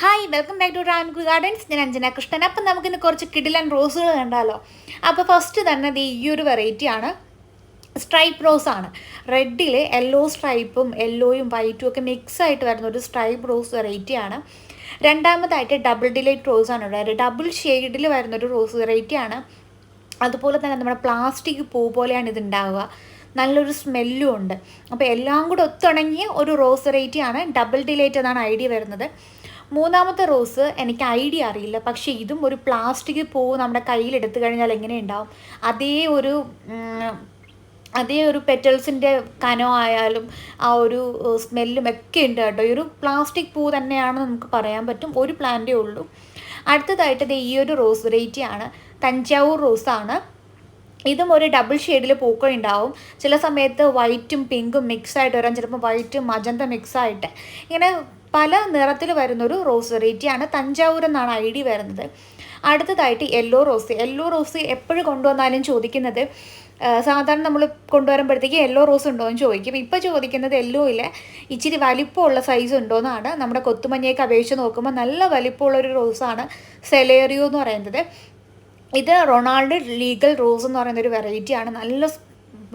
Hi, welcome back to Ranku gardens. ഞാൻ അഞ്ജന കൃഷ്ണൻ. അപ്പം നമുക്കിന്ന് കുറച്ച് കിടിലൻ റോസുകൾ കണ്ടാലോ. അപ്പോൾ ഫസ്റ്റ് തന്നെ ഈ ഒരു വെറൈറ്റിയാണ്, സ്ട്രൈപ്പ് റോസാണ്. റെഡിൽ യെല്ലോ സ്ട്രൈപ്പും യെല്ലോയും വൈറ്റും ഒക്കെ മിക്സ് ആയിട്ട് വരുന്ന ഒരു സ്ട്രൈപ്പ് റോസ് വെറൈറ്റിയാണ്. രണ്ടാമതായിട്ട് ഡബിൾ ഡിലൈറ്റ് റോസാണ് ഉള്ളത്. ഡബിൾ ഷെയ്ഡിൽ വരുന്നൊരു റോസ് വെറൈറ്റിയാണ്. അതുപോലെ തന്നെ നമ്മുടെ പ്ലാസ്റ്റിക് പൂ പോലെയാണ് ഇത് ഉണ്ടാവുക. നല്ലൊരു സ്മെല്ലും ഉണ്ട്. അപ്പോൾ എല്ലാം കൂടെ ഒത്തിണങ്ങിയ ഒരു റോസ് വെറൈറ്റിയാണ്. ഡബിൾ ഡിലൈറ്റ് എന്നാണ് ഐഡിയ വരുന്നത്. മൂന്നാമത്തെ റോസ് എനിക്ക് ഐഡിയ അറിയില്ല, പക്ഷേ ഇതും ഒരു പ്ലാസ്റ്റിക് പൂ നമ്മുടെ കയ്യിലെടുത്തു കഴിഞ്ഞാൽ എങ്ങനെ ഉണ്ടാവും, അതേ ഒരു പെറ്റൽസിൻ്റെ കനോ ആയാലും ആ ഒരു സ്മെല്ലും ഒക്കെ ഉണ്ട് കേട്ടോ. ഈ ഒരു പ്ലാസ്റ്റിക് പൂ തന്നെയാണെന്ന് നമുക്ക് പറയാൻ പറ്റും. ഒരു പ്ലാന്റേ ഉള്ളൂ. അടുത്തതായിട്ട് ഈ ഒരു റോസ് വെറൈറ്റിയാണ്, തഞ്ചാവൂർ റോസാണ്. ഇതും ഒരു ഡബിൾ ഷെയ്ഡിൽ പൂക്കൾ ഉണ്ടാവും. ചില സമയത്ത് വൈറ്റും പിങ്കും മിക്സായിട്ട് വരാം, ചിലപ്പോൾ വൈറ്റും മജന്ത മിക്സായിട്ട്, ഇങ്ങനെ പല നിറത്തിൽ വരുന്നൊരു റോസ് വെറൈറ്റിയാണ്. തഞ്ചാവൂർ എന്നാണ് ഐഡിയ വരുന്നത്. അടുത്തതായിട്ട് യെല്ലോ റോസ് എപ്പോഴും കൊണ്ടുവന്നാലും ചോദിക്കുന്നത്, സാധാരണ നമ്മൾ കൊണ്ടുവരുമ്പോഴത്തേക്ക് യെല്ലോ റോസ് ഉണ്ടോ എന്ന് ചോദിക്കും. ഇപ്പോൾ ചോദിക്കുന്നത് യെല്ലോയിൽ ഇച്ചിരി വലിപ്പമുള്ള സൈസ് ഉണ്ടോ എന്നാണ്. നമ്മുടെ കൊത്തുമഞ്ഞയൊക്കെ അപേക്ഷിച്ച് നോക്കുമ്പോൾ നല്ല വലിപ്പമുള്ളൊരു റോസാണ് സെലേറിയോ എന്ന് പറയുന്നത്. ഇത് റൊണാൾഡ് ലീഗൽ റോസ് എന്ന് പറയുന്നൊരു വെറൈറ്റിയാണ്. നല്ല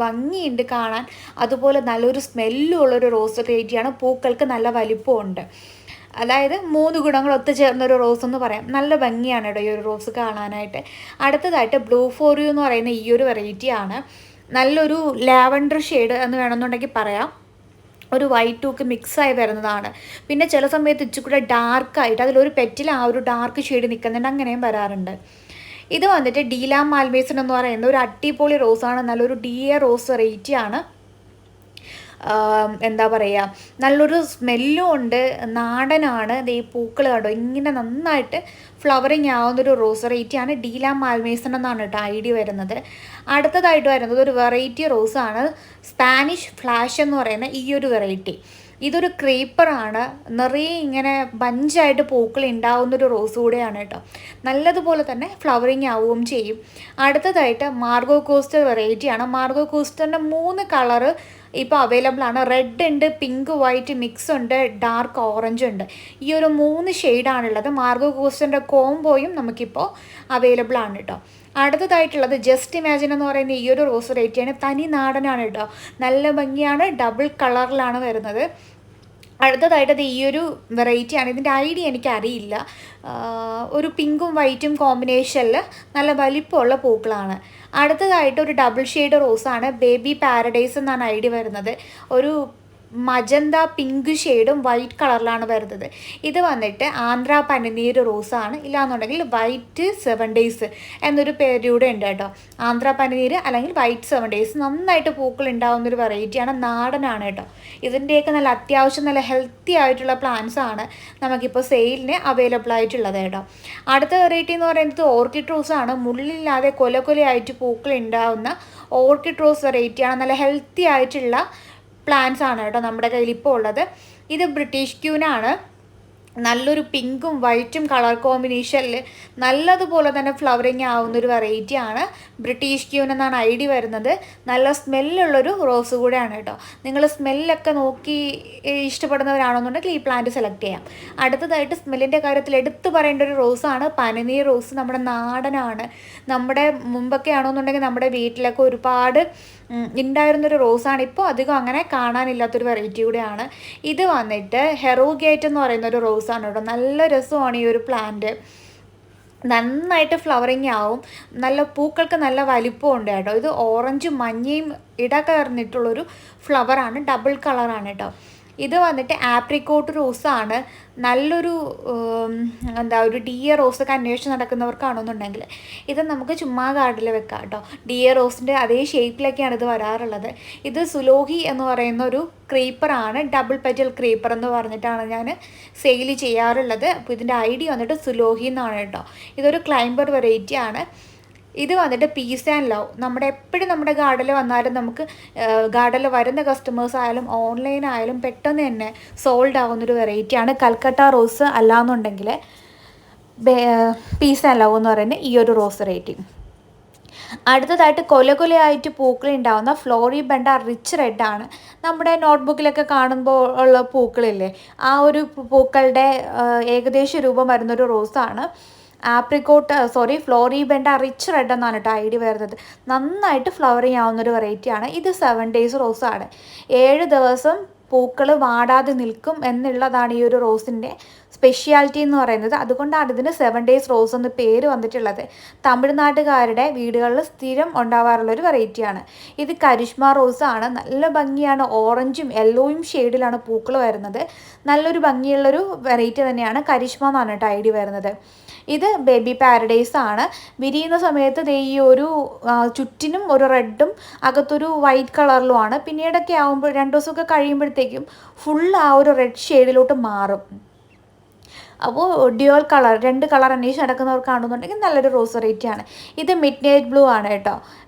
ഭംഗിയുണ്ട് കാണാൻ, അതുപോലെ നല്ലൊരു സ്മെല്ലുള്ളൊരു റോസ് വെറൈറ്റിയാണ്. പൂക്കൾക്ക് നല്ല വലിപ്പമുണ്ട്. അതായത് 3 ഗുണങ്ങൾ ഒത്തുചേർന്നൊരു റോസ് എന്ന് പറയാം. നല്ല ഭംഗിയാണ് കേട്ടോ ഈ ഒരു റോസ് കാണാനായിട്ട്. അടുത്തതായിട്ട് ബ്ലൂ ഫോർ യു എന്ന് പറയുന്ന ഈ ഒരു വെറൈറ്റിയാണ്. നല്ലൊരു ലാവൻഡർ ഷെയ്ഡ് എന്ന് വേണമെന്നുണ്ടെങ്കിൽ പറയാം. ഒരു വൈറ്റ് മിക്സായി വരുന്നതാണ്. പിന്നെ ചില സമയത്ത് ഇച്ചിരി ഡാർക്കായിട്ട് അതിലൊരു പെറ്റിൽ ആ ഒരു ഡാർക്ക് ഷെയ്ഡ് നിൽക്കുന്നുണ്ട്, അങ്ങനെയും വരാറുണ്ട്. ഇത് വന്നിട്ട് ഡീലാ മാൽമേസൺ എന്ന് പറയുന്ന ഒരു അടിപൊളി റോസാണ്. നല്ലൊരു ഡിയർ റോസ് വെറൈറ്റിയാണ്. എന്താ പറയുക, നല്ലൊരു സ്മെല്ലും ഉണ്ട്, നാടനാണ്. ഈ പൂക്കൾ കണ്ടോ ഇങ്ങനെ നന്നായിട്ട് ഫ്ലവറിങ് ആവുന്നൊരു റോസ് വെറൈറ്റിയാണ്. ഡീലാ മാൽമേസൺ എന്നാണ് കേട്ടോ ഐഡിയ വരുന്നത്. അടുത്തതായിട്ട് വരുന്നത് ഒരു വെറൈറ്റി റോസാണ്, സ്പാനിഷ് ഫ്ലാഷ് എന്ന് പറയുന്ന ഈ ഒരു വെറൈറ്റി. ഇതൊരു ക്രീപ്പറാണ്. നിറയെ ഇങ്ങനെ ബഞ്ചായിട്ട് പൂക്കൾ ഉണ്ടാവുന്നൊരു റോസ് കൂടെയാണ് കേട്ടോ. നല്ലതുപോലെ തന്നെ ഫ്ലവറിങ് ആവുകയും ചെയ്യും. അടുത്തതായിട്ട് മാർഗോ കോസ്റ്റർ വെറൈറ്റിയാണ്. മാർഗോ കോസ്റ്ററിൻ്റെ 3 കളറ് ഇപ്പോൾ അവൈലബിൾ ആണ്. റെഡ് ഉണ്ട്, പിങ്ക് വൈറ്റ് മിക്സ് ഉണ്ട്, ഡാർക്ക് ഓറഞ്ച് ഉണ്ട്. ഈ ഒരു 3 ഷെയ്ഡാണുള്ളത്. മാർഗോ കോസ്റ്ററിൻ്റെ കോംബോയും നമുക്കിപ്പോൾ അവൈലബിൾ ആണ് കേട്ടോ. അടുത്തതായിട്ടുള്ളത് ജസ്റ്റ് ഇമാജിൻ എന്ന് പറയുന്ന ഈ ഒരു റോസ് വെറൈറ്റിയാണ്. തനി നാടനാണ് കേട്ടോ. നല്ല ഭംഗിയാണ്, ഡബിൾ കളറിലാണ് വരുന്നത്. അടുത്തതായിട്ട് ഈ ഒരു വെറൈറ്റിയാണ്. ഇതിൻ്റെ ഐഡിയ എനിക്കറിയില്ല. ഒരു പിങ്കും വൈറ്റും കോമ്പിനേഷനിൽ നല്ല വലിപ്പമുള്ള പൂക്കളാണ്. അടുത്തതായിട്ട് ഒരു ഡബിൾ ഷെയ്ഡ് റോസാണ്, ബേബി പാരഡൈസ് എന്നാണ് ഐഡിയ വരുന്നത്. ഒരു മജന്ത പിങ്ക് ഷെയ്ഡും വൈറ്റ് കളറിലാണ് വരുന്നത്. ഇത് വന്നിട്ട് ആന്ധ്ര പനിനീർ റോസാണ്. ഇല്ലാന്നുണ്ടെങ്കിൽ വൈറ്റ് 7 days എന്നൊരു പേരൂടെ ഉണ്ട് കേട്ടോ. ആന്ധ്ര പനിനീർ അല്ലെങ്കിൽ വൈറ്റ് 7 days നന്നായിട്ട് പൂക്കൾ ഉണ്ടാകുന്നൊരു വെറൈറ്റിയാണ്. നാടനാണ് കേട്ടോ. ഇതിൻ്റെയൊക്കെ നല്ല അത്യാവശ്യം നല്ല ഹെൽത്തി ആയിട്ടുള്ള പ്ലാന്റ്സ് ആണ് നമുക്കിപ്പോൾ സെയിലിന് അവൈലബിൾ ആയിട്ടുള്ളത് കേട്ടോ. അടുത്ത വെറൈറ്റി എന്ന് പറയുന്നത് ഓർക്കിഡ് റോസാണ്. മുള്ളില്ലാതെ കൊലകൊലയായിട്ട് പൂക്കൾ ഉണ്ടാകുന്ന ഓർക്കിഡ് റോസ് വെറൈറ്റിയാണ്. നല്ല ഹെൽത്തി ആയിട്ടുള്ള പ്ലാന്റ്സ് ആണ് കേട്ടോ നമ്മുടെ കയ്യിൽ ഇപ്പോൾ ഉള്ളത്. ഇത് ബ്രിട്ടീഷ് ക്യൂനാണ്. നല്ലൊരു പിങ്കും വൈറ്റും കളർ കോമ്പിനേഷനിൽ നല്ലതുപോലെ തന്നെ ഫ്ലവറിങ് ആവുന്നൊരു വെറൈറ്റിയാണ്. ബ്രിട്ടീഷ് ക്യൂൻ എന്നാണ് ഐഡിയ വരുന്നത്. നല്ല സ്മെല്ലുള്ളൊരു റോസ് കൂടെയാണ് കേട്ടോ. നിങ്ങൾ സ്മെല്ലൊക്കെ നോക്കി ഇഷ്ടപ്പെടുന്നവരാണെന്നുണ്ടെങ്കിൽ ഈ പ്ലാന്റ് സെലക്ട് ചെയ്യാം. അടുത്തതായിട്ട് സ്മെല്ലിൻ്റെ കാര്യത്തിൽ എടുത്തു പറയേണ്ട ഒരു റോസാണ് പനിനീർ റോസ്. നമ്മുടെ നാടനാണ്. നമ്മുടെ മുമ്പൊക്കെ ആണെന്നുണ്ടെങ്കിൽ നമ്മുടെ വീട്ടിലൊക്കെ ഒരുപാട് ഉണ്ടായിരുന്നൊരു റോസാണ്. ഇപ്പോൾ അധികം അങ്ങനെ കാണാനില്ലാത്തൊരു വെറൈറ്റി കൂടെയാണ്. ഇത് വന്നിട്ട് ഹെറോഗേറ്റ് എന്ന് പറയുന്നൊരു റോസാണ് കേട്ടോ. നല്ല രസമാണ് ഈ ഒരു പ്ലാന്റ്. നന്നായിട്ട് ഫ്ലവറിങ് ആവും. നല്ല പൂക്കൾക്ക് നല്ല വലിപ്പമുണ്ട് കേട്ടോ. ഇത് ഓറഞ്ചും മഞ്ഞയും ഇടകലർന്നിട്ടുള്ളൊരു ഫ്ലവറാണ്. ഡബിൾ കളറാണ് കേട്ടോ. ഇത് വന്നിട്ട് ആപ്രിക്കോട്ട് റോസാണ്. നല്ലൊരു ഒരു ഡിയർ റോസൊക്കെ അന്വേഷിച്ച് നടക്കുന്നവർക്കാണെന്നുണ്ടെങ്കിൽ ഇത് നമുക്ക് ചുമ്മാ ഗാർഡിൽ വെക്കാം കേട്ടോ. ഡിയർ റോസിൻ്റെ അതേ ഷേപ്പിലൊക്കെയാണ് ഇത് വരാറുള്ളത്. ഇത് സുലോഹി എന്ന് പറയുന്ന ഒരു ക്രീപ്പറാണ്. ഡബിൾ പെറ്റൽ ക്രീപ്പർ എന്ന് പറഞ്ഞിട്ടാണ് ഞാൻ സെയിൽ ചെയ്യാറുള്ളത്. അപ്പോൾ ഇതിൻ്റെ ഐഡിയ വന്നിട്ട് സുലോഹി എന്നാണ് കേട്ടോ. ഇതൊരു ക്ലൈംബർ വെറൈറ്റിയാണ്. ഇത് വന്നിട്ട് പീസ് ആൻഡ് ലവ്. എപ്പോഴും നമ്മുടെ ഗാർഡനിൽ വന്നാലും നമുക്ക് ഗാർഡനിൽ വരുന്ന കസ്റ്റമേഴ്സ് ആയാലും ഓൺലൈൻ ആയാലും പെട്ടെന്ന് തന്നെ സോൾഡ് ആവുന്നൊരു വെറൈറ്റിയാണ്. കൽക്കട്ട റോസ് അല്ലാന്നുണ്ടെങ്കിൽ പീസ് ആൻഡ് ലവ് എന്ന് പറയുന്ന ഈ ഒരു റോസ് വെറൈറ്റി. അടുത്തതായിട്ട് കൊലകൊലയായിട്ട് പൂക്കളുണ്ടാവുന്ന ഫ്ലോറിബണ്ട റിച്ച് റെഡാണ്. നമ്മുടെ നോട്ട്ബുക്കിലൊക്കെ കാണുമ്പോൾ ഉള്ള പൂക്കളില്ലേ, ആ ഒരു പൂക്കളുടെ ഏകദേശ രൂപം വരുന്നൊരു റോസാണ് ഫ്ലോറിബണ്ട റിച്ച് റെഡ് എന്നാണ് കേട്ടോ ഐഡി വരുന്നത്. നന്നായിട്ട് ഫ്ലവറിങ് ആവുന്നൊരു വെറൈറ്റിയാണ്. ഇത് 7 ഡേയ്സ് റോസാണ്. 7 ദിവസം പൂക്കൾ വാടാതെ നിൽക്കും എന്നുള്ളതാണ് ഈ ഒരു റോസിൻ്റെ സ്പെഷ്യാലിറ്റി എന്ന് പറയുന്നത്. അതുകൊണ്ടാണ് ഇതിന് 7 ഡേയ്സ് റോസ് എന്ന് പേര് വന്നിട്ടുള്ളത്. തമിഴ്നാട്ടുകാരുടെ വീടുകളിൽ സ്ഥിരം ഉണ്ടാവാറുള്ളൊരു വെറൈറ്റിയാണ്. ഇത് കരിഷ്മ റോസാണ്. നല്ല ഭംഗിയാണ്. ഓറഞ്ചും യെല്ലോയും ഷെയ്ഡിലാണ് പൂക്കൾ വരുന്നത്. നല്ലൊരു ഭംഗിയുള്ളൊരു വെറൈറ്റി തന്നെയാണ്. കരിഷ്മ എന്നാണ് കേട്ടോ ഐഡി വരുന്നത്. ഇത് ബേബി പാരഡൈസ് ആണ്. വിരിയുന്ന സമയത്ത് ഈ ഒരു ചുറ്റിനും ഒരു റെഡും അകത്തൊരു വൈറ്റ് കളറിലുമാണ്. പിന്നീടൊക്കെ ആകുമ്പോൾ 2 ദിവസമൊക്കെ കഴിയുമ്പോഴത്തേക്കും ഫുൾ ആ ഒരു റെഡ് ഷെയ്ഡിലോട്ട് മാറും. അപ്പോൾ ഡ്യുവൽ കളർ 2 കളർ അന്വേഷിച്ച് നടക്കുന്നവർക്കാണെന്നുണ്ടെങ്കിൽ നല്ലൊരു റോസ് വെറൈറ്റിയാണ്. ഇത് മിഡ് നൈറ്റ് ബ്ലൂ ആണ് കേട്ടോ.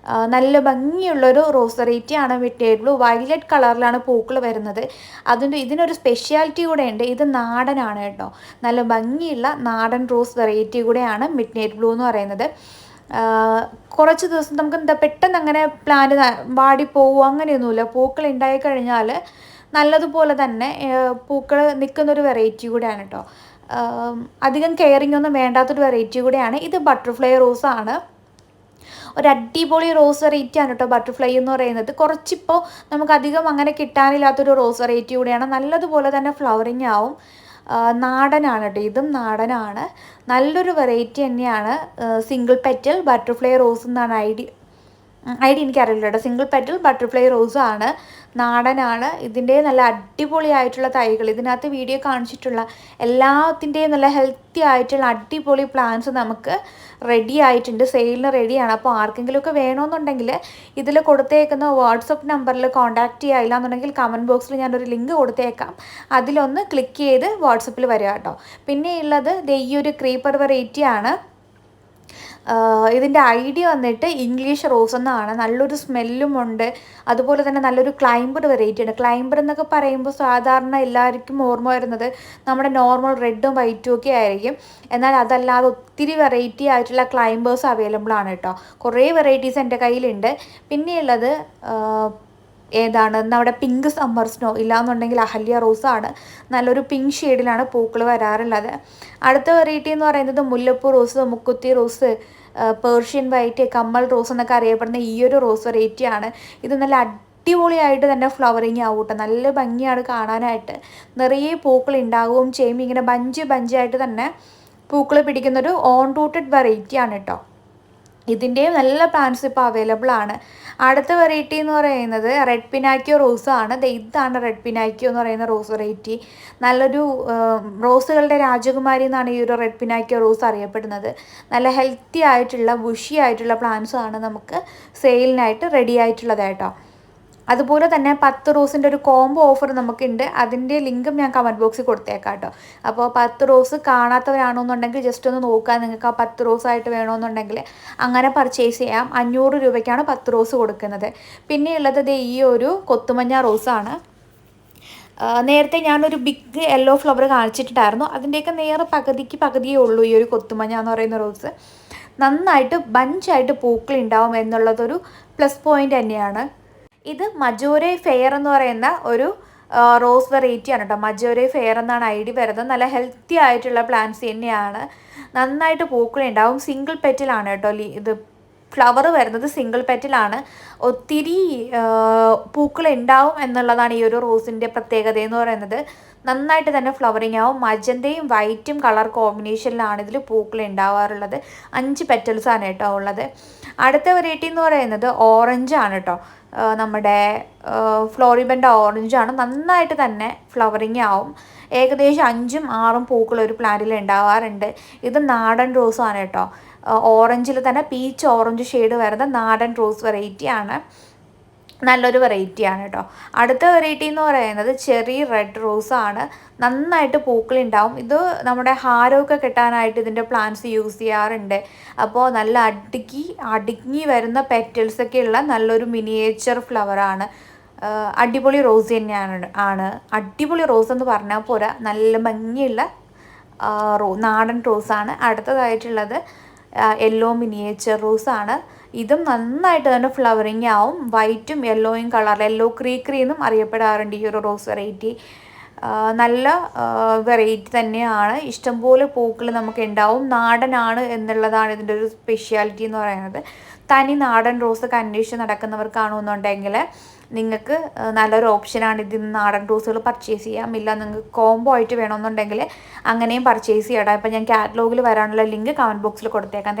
നല്ല ഭംഗിയുള്ളൊരു റോസ് വെറൈറ്റിയാണ് മിഡ് നൈറ്റ് ബ്ലൂ. വയലറ്റ് കളറിലാണ് പൂക്കൾ വരുന്നത്. ഇതിനൊരു സ്പെഷ്യാലിറ്റി കൂടെ ഉണ്ട്. ഇത് നാടനാണ് കേട്ടോ. നല്ല ഭംഗിയുള്ള നാടൻ റോസ് വെറൈറ്റി കൂടെയാണ് മിഡ് നൈറ്റ് ബ്ലൂ എന്ന് പറയുന്നത്. കുറച്ച് ദിവസം നമുക്ക് പെട്ടെന്ന് അങ്ങനെ പ്ലാന്റ് വാടിപ്പോവുക അങ്ങനെയൊന്നുമില്ല. പൂക്കൾ ഉണ്ടായിക്കഴിഞ്ഞാൽ നല്ലതുപോലെ തന്നെ പൂക്കൾ നിൽക്കുന്നൊരു വെറൈറ്റി കൂടെയാണ് കേട്ടോ. അധികം കെയറിങ് ഒന്നും വേണ്ടാത്തൊരു വെറൈറ്റി കൂടെയാണ്. ഇത് ബട്ടർഫ്ലൈ റോസാണ്. ഒരു അടിപൊളി റോസ് വെറൈറ്റിയാണ് കേട്ടോ ബട്ടർഫ്ലൈ എന്ന് പറയുന്നത്. കുറച്ചിപ്പോൾ നമുക്കധികം അങ്ങനെ കിട്ടാനില്ലാത്തൊരു റോസ് വെറൈറ്റി കൂടെയാണ്. നല്ലതുപോലെ തന്നെ ഫ്ലവറിങ് ആവും. നാടനാണ് കേട്ടോ. ഇതും നാടനാണ്. നല്ലൊരു വെറൈറ്റി തന്നെയാണ്. സിംഗിൾ പെറ്റൽ ബട്ടർഫ്ലൈ റോസ് എന്നാണ് ഐഡി എനിക്കറിയില്ല കേട്ടോ. സിംഗിൾ പെറ്റൽ ബട്ടർഫ്ലൈ റോസാണ്. നാടനാണ്. ഇതിൻ്റെ നല്ല അടിപൊളിയായിട്ടുള്ള തൈകൾ ഇതിനകത്ത് വീഡിയോ കാണിച്ചിട്ടുള്ള എല്ലാത്തിൻ്റെയും നല്ല ഹെൽത്തി ആയിട്ടുള്ള അടിപൊളി പ്ലാന്റ്സ് നമുക്ക് റെഡി ആയിട്ടുണ്ട്. സെയിലിന് റെഡിയാണ്. അപ്പോൾ ആർക്കെങ്കിലുമൊക്കെ വേണമെന്നുണ്ടെങ്കിൽ ഇതിൽ കൊടുത്തേക്കുന്ന വാട്സപ്പ് നമ്പറിൽ കോൺടാക്റ്റ് ചെയ്യുക. ഇല്ലാന്നുണ്ടെങ്കിൽ കമൻറ്റ് ബോക്സിൽ ഞാനൊരു ലിങ്ക് കൊടുത്തേക്കാം. അതിലൊന്ന് ക്ലിക്ക് ചെയ്ത് വാട്സപ്പിൽ വരിക കേട്ടോ. പിന്നെ ഉള്ളത് ഈ ഒരു ക്രീപ്പർ വെറൈറ്റിയാണ്. ഇതിൻ്റെ ഐഡിയ വന്നിട്ട് ഇംഗ്ലീഷ് റോസ് എന്നാണ്. നല്ലൊരു സ്മെല്ലും ഉണ്ട്. അതുപോലെ തന്നെ നല്ലൊരു ക്ലൈംബർ വെറൈറ്റിയാണ്. ക്ലൈംബർ എന്നൊക്കെ പറയുമ്പോൾ സാധാരണ എല്ലാവർക്കും ഓർമ്മ വരുന്നത് നമ്മുടെ നോർമൽ റെഡും വൈറ്റും ഒക്കെ ആയിരിക്കും. എന്നാൽ അതല്ലാതെ ഒത്തിരി വെറൈറ്റി ആയിട്ടുള്ള ക്ലൈംബേഴ്സ് അവൈലബിൾ ആണ് കേട്ടോ. കുറേ വെറൈറ്റീസ് എൻ്റെ കയ്യിലുണ്ട്. പിന്നെയുള്ളത് ഏതാണ് നമ്മുടെ പിങ്ക് സമ്മർ സ്നോ, ഇല്ലാന്നുണ്ടെങ്കിൽ അഹല്യ റോസാണ്. നല്ലൊരു പിങ്ക് ഷെയ്ഡിലാണ് പൂക്കൾ വരാറുള്ളത്. അടുത്ത വെറൈറ്റി എന്ന് പറയുന്നത് മുല്ലപ്പൂ റോസ്, മുക്കുത്തി റോസ്, പേർഷ്യൻ വൈറ്റ്, കമ്മൽ റോസ് എന്നൊക്കെ അറിയപ്പെടുന്ന ഈ ഒരു റോസ് വെറൈറ്റിയാണ്. ഇത് നല്ല അടിപൊളിയായിട്ട് തന്നെ ഫ്ലവറിങ് ആവും കേട്ടോ. നല്ല ഭംഗിയാണ് കാണാനായിട്ട്. നിറയെ പൂക്കൾ ഉണ്ടാവുകയും ചെയ്യും. ഇങ്ങനെ ബഞ്ചായിട്ട് തന്നെ പൂക്കൾ പിടിക്കുന്നൊരു ഓൺ റൂട്ടഡ് വെറൈറ്റിയാണ് കേട്ടോ. ഇതിൻ്റെയും നല്ല പ്ലാന്റ്സ് ഇപ്പോൾ അവൈലബിൾ ആണ്. അടുത്ത വെറൈറ്റി എന്ന് പറയുന്നത് റെഡ് പിനാക്കിയോ റോസാണ്. ഇതാണ് റെഡ് പിനാക്കിയോ എന്ന് പറയുന്ന റോസ് വെറൈറ്റി. നല്ലൊരു റോസുകളുടെ രാജകുമാരി എന്നാണ് ഈ ഒരു റെഡ് പിനാക്കിയോ റോസ് അറിയപ്പെടുന്നത്. നല്ല ഹെൽത്തി ആയിട്ടുള്ള ബുഷി ആയിട്ടുള്ള പ്ലാന്റ്സ് ആണ് നമുക്ക് സെയിലിനായിട്ട് റെഡി ആയിട്ടുള്ളത് കേട്ടോ. അതുപോലെ തന്നെ 10 റോസിൻ്റെ ഒരു കോംബോ ഓഫർ നമുക്കുണ്ട്. അതിൻ്റെ ലിങ്കും ഞാൻ കമൻറ്റ് ബോക്സിൽ കൊടുത്തേക്കാം കേട്ടോ. അപ്പോൾ 10 റോസ് കാണാത്തവരാണെന്നുണ്ടെങ്കിൽ ജസ്റ്റ് ഒന്ന് നോക്കുക. നിങ്ങൾക്ക് ആ 10 റോസായിട്ട് വേണമെന്നുണ്ടെങ്കിൽ അങ്ങനെ പർച്ചേസ് ചെയ്യാം. 500 രൂപയ്ക്കാണ് 10 റോസ് കൊടുക്കുന്നത്. പിന്നെയുള്ളത് ഈ ഒരു കൊത്തുമഞ്ഞ റോസാണ്. നേരത്തെ ഞാനൊരു ബിഗ് യെല്ലോ ഫ്ലവർ കാണിച്ചിട്ടുണ്ടായിരുന്നു. അതിൻ്റെയൊക്കെ നേരെ പകുതിയേ ഉള്ളൂ ഈ ഒരു കൊത്തുമഞ്ഞ എന്ന് പറയുന്ന റോസ്. നന്നായിട്ട് ബഞ്ചായിട്ട് പൂക്കളുണ്ടാവും എന്നുള്ളതൊരു പ്ലസ് പോയിൻ്റ് തന്നെയാണ്. ഇത് മജോരെ ഫെയർ എന്ന് പറയുന്ന ഒരു റോസ് വെറൈറ്റിയാണ് കേട്ടോ. മജോരെ ഫെയർ എന്നാണ് ഐഡി വരുന്നത്. നല്ല ഹെൽത്തി ആയിട്ടുള്ള പ്ലാന്റ്സ് തന്നെയാണ്. നന്നായിട്ട് പൂക്കളുണ്ടാവും. സിംഗിൾ പെറ്റിലാണ് കേട്ടോ ഇത് ഫ്ലവർ വരുന്നത്. സിംഗിൾ പെറ്റിലാണ്. ഒത്തിരി പൂക്കൾ ഉണ്ടാവും എന്നുള്ളതാണ് ഈ ഒരു റോസിൻ്റെ പ്രത്യേകത എന്ന് പറയുന്നത്. നന്നായിട്ട് തന്നെ ഫ്ലവറിങ് ആവും. മജന്തയും വൈറ്റും കളർ കോമ്പിനേഷനിലാണ് ഇതിൽ പൂക്കൾ ഉണ്ടാവാറുള്ളത്. 5 പെറ്റൽസാണ് കേട്ടോ ഉള്ളത്. അടുത്ത വെറൈറ്റി എന്ന് പറയുന്നത് ഓറഞ്ചാണ് കേട്ടോ. നമ്മുടെ ഫ്ലോറിബണ്ട ഓറഞ്ചാണ്. നന്നായിട്ട് തന്നെ ഫ്ലവറിങ് ആവും. ഏകദേശം 5ഉം 6ഉം പൂക്കൾ ഒരു പ്ലാന്റിൽ ഉണ്ടാവാറുണ്ട്. ഇത് നാടൻ റോസാണ് കേട്ടോ. ഓറഞ്ചിൽ തന്നെ പീച്ച് ഓറഞ്ച് ഷെയ്ഡ് വരുന്ന നാടൻ റോസ് വെറൈറ്റിയാണ്. നല്ലൊരു വെറൈറ്റിയാണ് കേട്ടോ. അടുത്ത വെറൈറ്റി എന്ന് പറയുന്നത് ചെറി റെഡ് റോസാണ്. നന്നായിട്ട് പൂക്കളുണ്ടാവും. ഇത് നമ്മുടെ ഹാരമൊക്കെ കെട്ടാനായിട്ട് ഇതിൻ്റെ പ്ലാന്റ്സ് യൂസ് ചെയ്യാറുണ്ട്. അപ്പോൾ നല്ല അടുങ്ങി വരുന്ന പെറ്റൽസൊക്കെ ഉള്ള നല്ലൊരു മിനിയേച്ചർ ഫ്ലവറാണ്. അടിപൊളി റോസ് തന്നെയാണ്. അടിപൊളി റോസ് എന്ന് പറഞ്ഞാൽ പോരാ, നല്ല ഭംഗിയുള്ള നാടൻ റോസാണ്. അടുത്തതായിട്ടുള്ളത് യെല്ലോ മിനിയേച്ചർ റോസാണ്. ഇതും നന്നായിട്ട് തന്നെ ഫ്ലവറിങ് ആവും. വൈറ്റും യെല്ലോയും കളർ, യെല്ലോ ക്രീക്രി എന്നും അറിയപ്പെടാറുണ്ട് ഈ ഒരു റോസ് വെറൈറ്റി. നല്ല വെറൈറ്റി തന്നെയാണ്. ഇഷ്ടംപോലെ പൂക്കൾ നമുക്ക് ഉണ്ടാവും. നാടനാണ് എന്നുള്ളതാണ് ഇതിൻ്റെ ഒരു സ്പെഷ്യാലിറ്റി എന്ന് പറയുന്നത്. തനി നാടൻ റോസൊക്കെ അന്വേഷിച്ച് നടക്കുന്നവർക്കാണെന്നുണ്ടെങ്കിൽ നിങ്ങൾക്ക് നല്ലൊരു ഓപ്ഷനാണ് ഇതിൽ നിന്ന് നാടൻ റോസുകൾ പർച്ചേസ് ചെയ്യാം. ഇല്ല നിങ്ങൾക്ക് കോംബോ ആയിട്ട് വേണമെന്നുണ്ടെങ്കിൽ അങ്ങനെയും പർച്ചേസ് ചെയ്യണം. ഇപ്പം ഞാൻ കാറ്റലോഗിൽ വരാനുള്ള ലിങ്ക് കമൻറ്റ് ബോക്സിൽ കൊടുത്തേക്കാം.